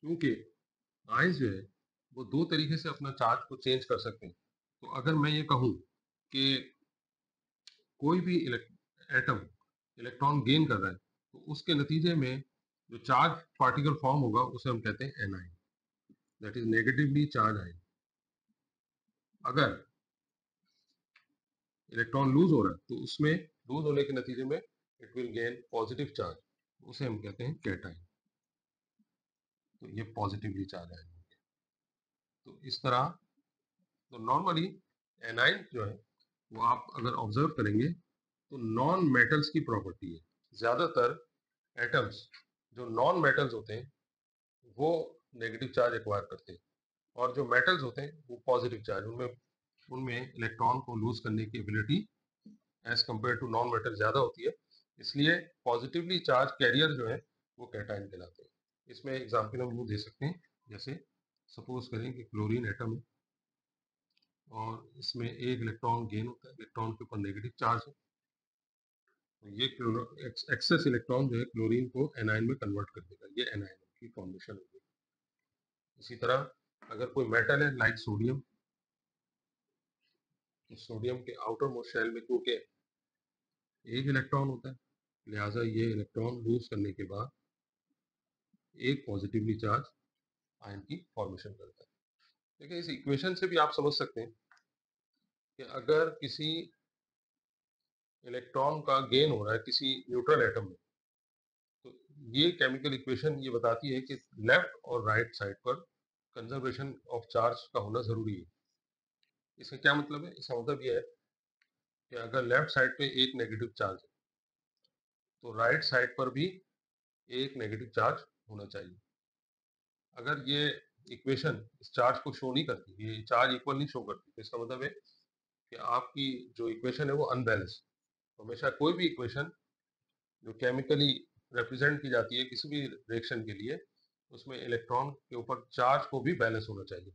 क्योंकि आयंस जो है वो दो तरीके से अपना चार्ज को चेंज कर सकते हैं। तो अगर मैं ये कहूँ कि कोई भी एटम इलेक्ट्रॉन गेन कर रहा है तो उसके नतीजे में जो चार्ज पार्टिकल फॉर्म होगा उसे हम कहते हैं A9, that is negatively charge ion. अगर इलेक्ट्रॉन लूज हो रहा है तो उसमें लूज होने के नतीजे में it will gain positive charge, उसे हम कहते हैं कैटाइन। तो ये पॉजिटिवली चार्ज आयन। तो इस तरह तो नॉर्मली एनाइन जो है वो आप अगर ऑब्जर्व करेंगे तो नॉन मेटल्स की प्रॉपर्टी है। ज्यादातर एटम्स जो नॉन मेटल्स होते हैं वो नेगेटिव चार्ज एक्वायर करते हैं, और जो मेटल्स होते हैं वो पॉजिटिव चार्ज, उनमें उनमें इलेक्ट्रॉन को लूज करने की ability as compare to non metal ज्यादा होती है। इसलिए पॉजिटिवली चार्ज कैरियर जो है वो कैटाइन कहलाते हैं। इसमें एग्जाम्पल हम वो दे सकते हैं, जैसे सपोज करें कि क्लोरीन एटम है और इसमें एक इलेक्ट्रॉन गेन होता है, इलेक्ट्रॉन के ऊपर नेगेटिव चार्ज है, तो ये एक्सेस इलेक्ट्रॉन जो है क्लोरीन को एनाइन में कन्वर्ट कर देगा, ये एनाइन की फॉर्मेशन होगी। इसी तरह अगर कोई मेटल है लाइक सोडियम, तो सोडियम के आउटर मोस्ट शेल में क्योंकि एक इलेक्ट्रॉन होता है, लिहाजा ये इलेक्ट्रॉन लूज करने के बाद एक पॉजिटिवली चार्ज आयन की फॉर्मेशन करता है। देखिए इस इक्वेशन से भी आप समझ सकते हैं कि अगर किसी इलेक्ट्रॉन का गेन हो रहा है किसी न्यूट्रल एटम में, तो ये केमिकल इक्वेशन ये बताती है कि लेफ्ट और राइट साइड पर कंजर्वेशन ऑफ चार्ज का होना जरूरी है। इसका क्या मतलब है? इसका मतलब ये है कि अगर लेफ्ट साइड पे एक नेगेटिव चार्ज है तो राइट साइड पर भी एक नेगेटिव चार्ज होना चाहिए। अगर ये इक्वेशन इस चार्ज को शो नहीं करती, ये चार्ज इक्वल नहीं शो करती, तो इसका मतलब है कि आपकी जो इक्वेशन है वो अनबैलेंस। हमेशा कोई भी इक्वेशन जो केमिकली रिप्रेजेंट की जाती है किसी भी रिएक्शन के लिए, उसमें इलेक्ट्रॉन के ऊपर चार्ज को भी बैलेंस होना चाहिए।